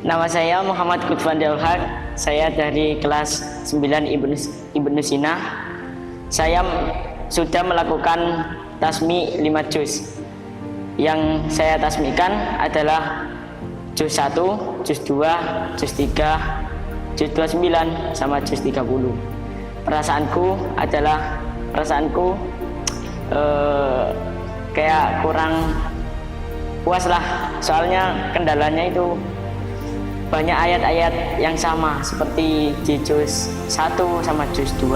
Nama saya Muhammad Kutfan Delhak. Saya dari kelas 9 Ibnu Sina. Saya sudah melakukan tasmi 5 juz. Yang saya tasmikan adalah juz 1, juz 2, juz 3, juz 29 sama juz 30. Perasaanku kayak kurang puas lah, soalnya kendalanya itu banyak ayat-ayat yang sama seperti di juz 1 sama juz 2.